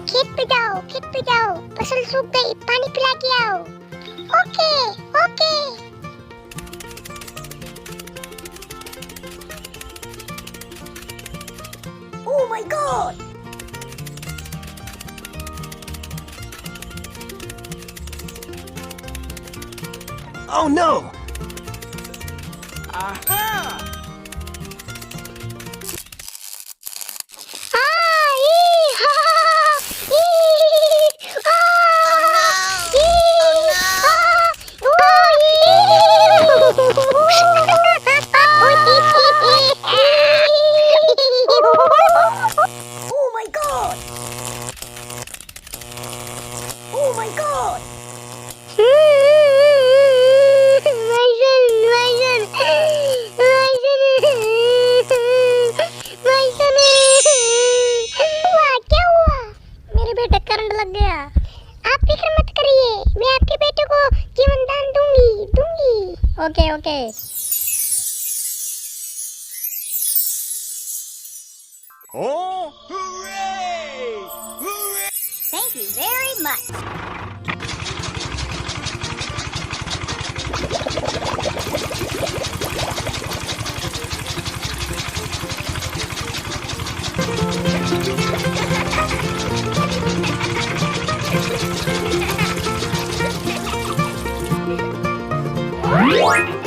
खेत पे जाओ, फसल सूख गई, पानी पिला के आओ। Okay okay. Oh my God. Oh no! Oh my god! Oh my god! क्या हुआ? मेरे बेटे करंट लग गया। आप फिक्र मत करिए, मैं आपके बेटे को जीवन दान दूंगी। Okay okay. Oh, hooray! Hooray! Thank you very much. What?